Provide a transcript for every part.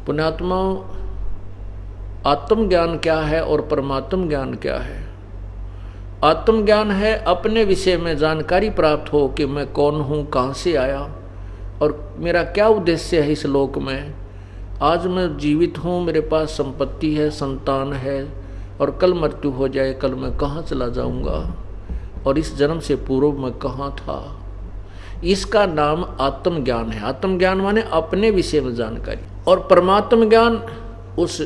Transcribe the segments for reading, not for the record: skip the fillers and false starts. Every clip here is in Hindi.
पुण्यात्मा, आत्मज्ञान क्या है और परमात्म ज्ञान क्या है? आत्मज्ञान है अपने विषय में जानकारी प्राप्त हो कि मैं कौन हूँ, कहाँ से आया और मेरा क्या उद्देश्य है इस लोक में। आज मैं जीवित हूँ, मेरे पास संपत्ति है, संतान है, और कल मृत्यु हो जाए, कल मैं कहाँ चला जाऊँगा, और इस जन्म से पूर्व मैं कहाँ था। इसका नाम आत्मज्ञान है। आत्मज्ञान माने अपने विषय में जानकारी। और परमात्म ज्ञान उस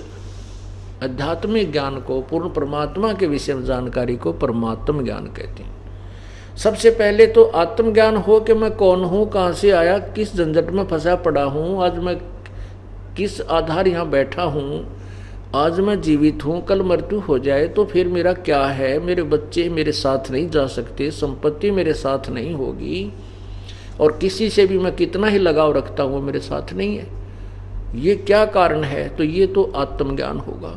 आध्यात्मिक ज्ञान को, पूर्ण परमात्मा के विषय में जानकारी को परमात्म ज्ञान कहते हैं। सबसे पहले तो आत्मज्ञान हो कि मैं कौन हूँ, कहाँ से आया, किस झंझट में फंसा पड़ा हूँ, आज मैं किस आधार यहाँ बैठा हूँ, आज मैं जीवित हूँ, कल मृत्यु हो जाए तो फिर मेरा क्या है। मेरे बच्चे मेरे साथ नहीं जा सकते, संपत्ति मेरे साथ नहीं होगी, और किसी से भी मैं कितना ही लगाव रखता हूँ मेरे साथ नहीं है। ये क्या कारण है? तो ये तो आत्मज्ञान होगा।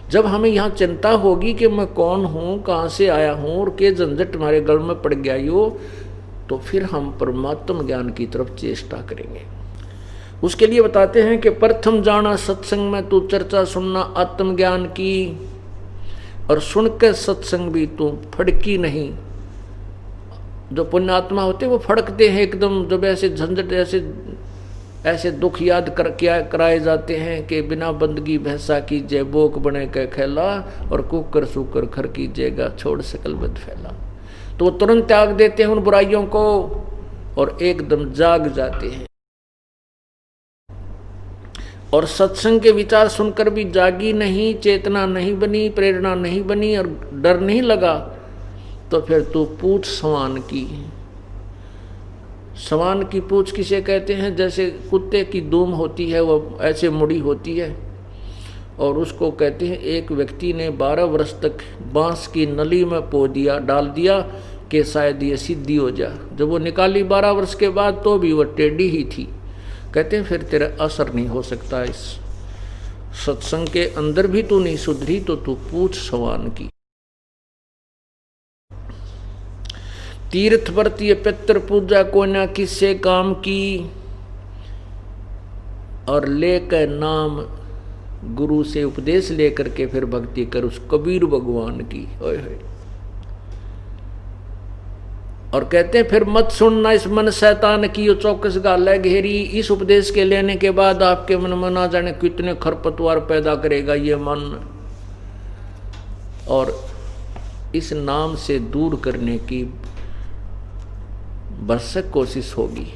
जब हमें यहाँ चिंता होगी कि मैं कौन हूँ, कहाँ से आया हूँ और के झंझट हमारे गल में पड़ गया यो, तो फिर हम परमात्म ज्ञान की तरफ चेष्टा करेंगे। उसके लिए बताते हैं कि प्रथम जाना सत्संग में तू चर्चा सुनना आत्मज्ञान की, और सुन के सत्संग भी तू फड़की नहीं। जो पुण्यात्मा होते वो फड़कते हैं एकदम, जब ऐसे झंझट ऐसे दुख याद कराए जाते हैं कि बिना बंदगी भैंसा कीजिए, बोक बने के खेला, और कुकर सुकर खर कीजिएगा, छोड़ सकल बद फैला। तो वो तुरंत त्याग देते हैं उन बुराइयों को और एकदम जाग जाते हैं। और सत्संग के विचार सुनकर भी जागी नहीं, चेतना नहीं बनी, प्रेरणा नहीं बनी और डर नहीं लगा, तो फिर तू पूछ सवान की। सवान की पूछ किसे कहते हैं? जैसे कुत्ते की दूम होती है, वो ऐसे मुड़ी होती है, और उसको कहते हैं एक व्यक्ति ने 12 वर्ष तक बांस की नली में डाल दिया कि शायद ये सिद्धि हो जा। जब वो निकाली 12 वर्ष के बाद तो भी वो टेढ़ी ही थी। कहते हैं फिर तेरा असर नहीं हो सकता, इस सत्संग के अंदर भी तू नहीं सुधरी तो तू पूछ सवान की। तीर्थ व्रत ये पितृ पूजा को ना किससे काम की, और लेकर नाम गुरु से उपदेश लेकर के फिर भक्ति कर उस कबीर भगवान की। ओए होए। और कहते हैं फिर मत सुनना इस मन शैतान की, यो चौकस गाल है घेरी। इस उपदेश के लेने के बाद आपके मन में ना जाने कितने खरपतवार पैदा करेगा ये मन, और इस नाम से दूर करने की भरसक कोशिश होगी।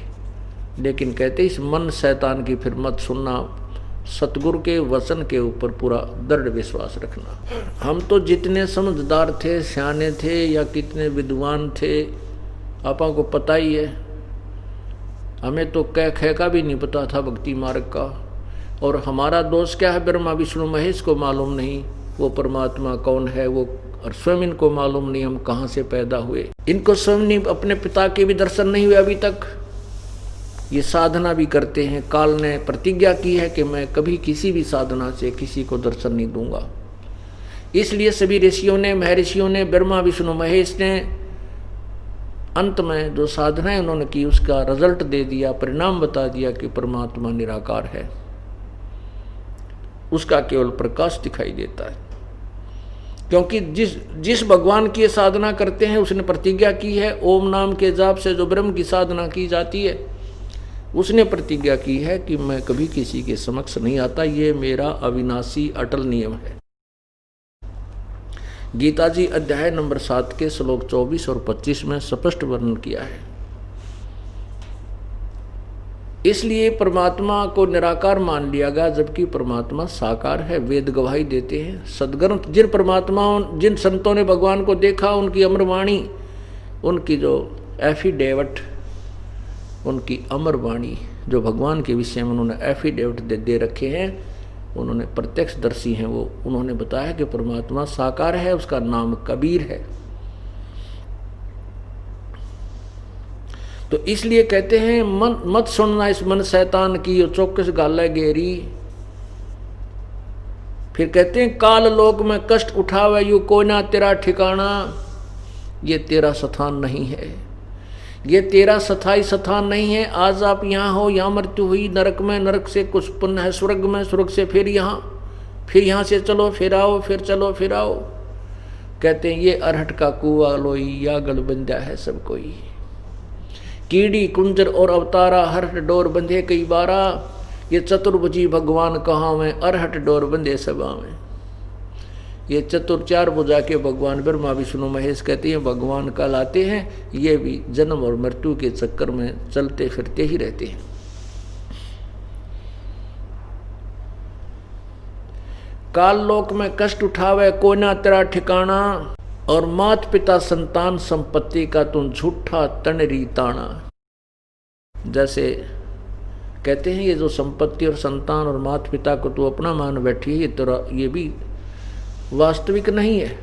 लेकिन कहते इस मन शैतान की फिर मत सुनना, सतगुरु के वचन के ऊपर पूरा दृढ़ विश्वास रखना। हम तो जितने समझदार थे, सियाने थे या कितने विद्वान थे, आपा को पता ही है। हमें तो कह खे का भी नहीं पता था भक्ति मार्ग का। और हमारा दोष क्या है? ब्रह्मा विष्णु महेश को मालूम नहीं वो परमात्मा कौन है, वो और स्वयं इनको मालूम नहीं हम कहाँ से पैदा हुए। इनको स्वयं नहीं, अपने पिता के भी दर्शन नहीं हुए अभी तक। ये साधना भी करते हैं। काल ने प्रतिज्ञा की है कि मैं कभी किसी भी साधना से किसी को दर्शन नहीं दूंगा। इसलिए सभी ऋषियों ने, महर्षियों ने, ब्रह्मा विष्णु महेश ने अंत में जो साधनाएं उन्होंने की उसका रिजल्ट दे दिया, परिणाम बता दिया कि परमात्मा निराकार है, उसका केवल प्रकाश दिखाई देता है। क्योंकि जिस भगवान की साधना करते हैं उसने प्रतिज्ञा की है, ओम नाम के जाप से जो ब्रह्म की साधना की जाती है उसने प्रतिज्ञा की है कि मैं कभी किसी के समक्ष नहीं आता, ये मेरा अविनाशी अटल नियम है। गीता जी अध्याय नंबर 7 के श्लोक 24 और 25 में स्पष्ट वर्णन किया है। इसलिए परमात्मा को निराकार मान लिया गया, जबकि परमात्मा साकार है। वेद गवाही देते हैं। सदग्रंथ जिन संतों ने भगवान को देखा, उनकी अमरवाणी, उनकी जो एफिडेविट, उनकी अमरवाणी जो भगवान के विषय में उन्होंने एफिडेविट दे रखे हैं, उन्होंने प्रत्यक्षदर्शी हैं, वो उन्होंने बताया कि परमात्मा साकार है, उसका नाम कबीर है। तो इसलिए कहते हैं मत सुनना इस मन शैतान की, यो चौकस गाल गेरी। फिर कहते हैं काल लोक में कष्ट उठावे यू कोई ना तेरा ठिकाना, ये तेरा स्थान नहीं है। ये तेरा स्थायी स्थान नहीं है। आज आप यहाँ हो, यहाँ मृत्यु हुई, नरक में, नरक से कुछ पुण्य है स्वर्ग में, स्वर्ग से फिर यहाँ से चलो फिर आओ, फिर चलो फिर आओ। कहते हैं ये अरहट का कुआ लोई, या गल बंधा है सब कोई। कीड़ी कुंजर और अवतारा, हरहट डोर बंधे कई बारा। ये चतुर्भुजी भगवान कहाँ में, अरहट डोर बंधे सबा में। ये चतुर चार भुजा के भगवान ब्रह्मा विष्णु महेश कहते हैं भगवान कहलाते हैं। ये भी जन्म और मृत्यु के चक्कर में चलते फिरते ही रहते हैं। काल लोक में कष्ट उठावे कोई ना तेरा ठिकाना, और मात पिता संतान संपत्ति का तुम झूठा तनरी ताना। जैसे कहते हैं ये जो संपत्ति और संतान और मात पिता को तू अपना मान बैठी है, ये तेरा ये भी वास्तविक नहीं है।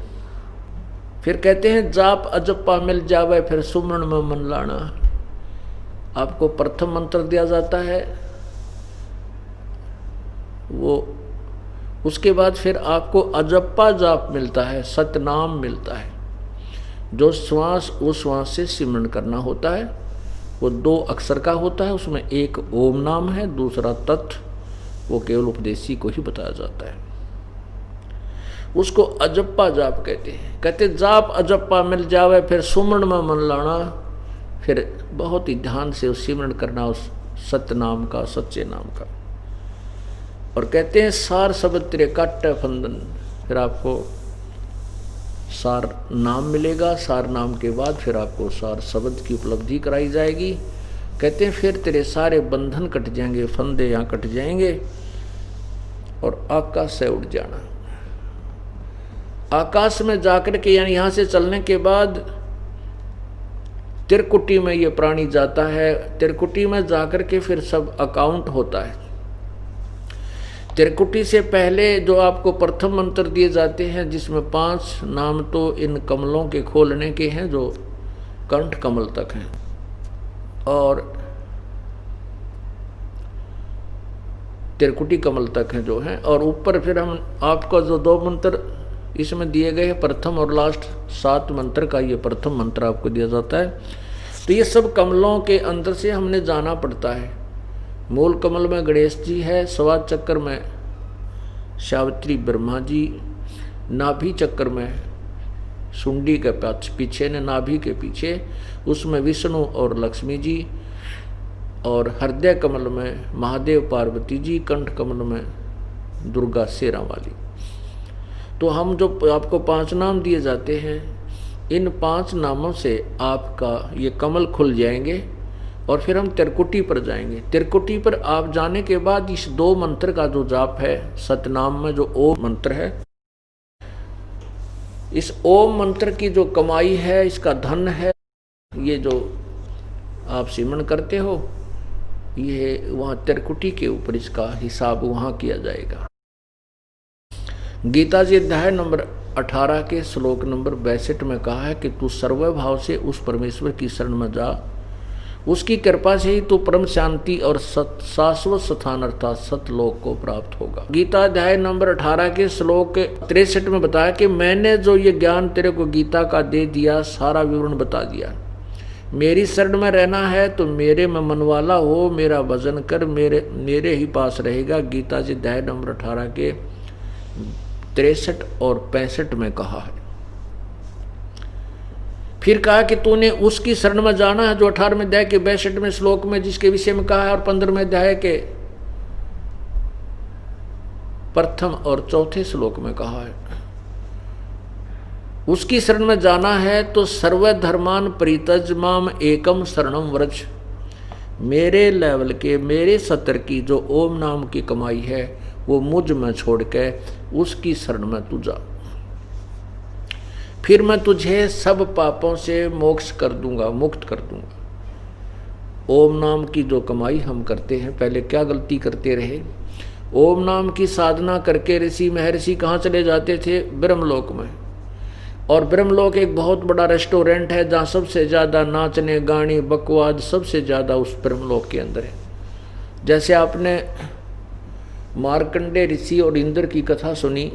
फिर कहते हैं जाप अजप्पा मिल जावे फिर सुमरण में मन लाना। आपको प्रथम मंत्र दिया जाता है, वो उसके बाद फिर आपको अजप्पा जाप मिलता है, सतनाम मिलता है। जो श्वास उस श्वास से सिमरण करना होता है वो 2 अक्षर का होता है। उसमें एक ओम नाम है, दूसरा तत्, वो केवल उपदेशी को ही बताया जाता है। उसको अजप्पा जाप कहते हैं। कहते जाप अजप्पा मिल जावे फिर सुमरण में मन लाना। फिर बहुत ही ध्यान से उस सिमरण करना उस सत्य नाम का, सच्चे नाम का। और कहते हैं सार शब्द तेरे काटे फंदन। फिर आपको सार नाम मिलेगा, सार नाम के बाद फिर आपको सार शब्द की उपलब्धि कराई जाएगी। कहते हैं फिर तेरे सारे बंधन कट जाएंगे, फंदे यहाँ कट जाएंगे और आकाश से उड़ जाना। आकाश में जाकर के यानी यहाँ से चलने के बाद त्रिकुटी में ये प्राणी जाता है। त्रिकुटी में जाकर के फिर सब अकाउंट होता है। त्रिकुटी से पहले जो आपको प्रथम मंत्र दिए जाते हैं, जिसमें 5 नाम तो इन कमलों के खोलने के हैं जो कंठ कमल तक हैं, और त्रिकुटी कमल तक हैं जो हैं। और ऊपर फिर हम आपको जो 2 मंत्र इसमें दिए गए हैं, प्रथम और लास्ट 7 मंत्र का ये प्रथम मंत्र आपको दिया जाता है। तो ये सब कमलों के अंदर से हमने जाना पड़ता है। मूल कमल में गणेश जी है, सवा चक्र में सावित्री ब्रह्मा जी, नाभि चक्र में सुंडी के पीछे ने नाभि के पीछे उसमें विष्णु और लक्ष्मी जी, और हृदय कमल में महादेव पार्वती जी, कंठ कमल में दुर्गा शेरा वाली। तो हम जो आपको 5 नाम दिए जाते हैं, इन 5 नामों से आपका ये कमल खुल जाएंगे और फिर हम त्रिकुटी पर जाएंगे। त्रिकुटी पर आप जाने के बाद इस 2 मंत्र का जो जाप है, सतनाम में जो ओम मंत्र है, इस ओम मंत्र की जो कमाई है, इसका धन है, ये जो आप सिमरण करते हो, ये वहाँ त्रिकुटी के ऊपर इसका हिसाब वहाँ किया जाएगा। गीता जी अध्याय नंबर 18 के श्लोक नंबर 62 में कहा है कि तू सर्वभाव से उस परमेश्वर की शरण में जा, उसकी कृपा से ही तू परम शांति और शाश्वत स्थान अर्थात सतलोक को प्राप्त होगा। गीता अध्याय नंबर 18 के श्लोक 63 में बताया कि मैंने जो ये ज्ञान तेरे को गीता का दे दिया, सारा विवरण बता दिया। मेरी शरण में रहना है तो मेरे में मनवाला हो, मेरा भजन कर, मेरे ही पास रहेगा। गीता जी अध्याय नंबर 18 के 63 और 65 में कहा है। फिर कहा कि तूने उसकी शरण में जाना है जो 18वें अध्याय के 62वें श्लोक में जिसके विषय में कहा है, और 15वें अध्याय के प्रथम और चौथे श्लोक में कहा है। उसकी शरण में जाना है तो सर्वधर्मान परित्यज माम एकम शरणम व्रज। मेरे लेवल के, मेरे सत्र की जो ओम नाम की कमाई है वो मुझ में छोड़ के उसकी शरण में तू जा, फिर मैं तुझे सब पापों से मोक्ष कर दूंगा, मुक्त कर दूंगा। ओम नाम की जो कमाई हम करते हैं, पहले क्या गलती करते रहे, ओम नाम की साधना करके ऋषि महर्षि कहाँ चले जाते थे, ब्रह्मलोक में। और ब्रह्मलोक एक बहुत बड़ा रेस्टोरेंट है जहाँ सबसे ज़्यादा नाचने गाने बकवाद सबसे ज़्यादा उस ब्रह्मलोक के अंदर है। जैसे आपने मार्कंडे ऋषि और इंद्र की कथा सुनी,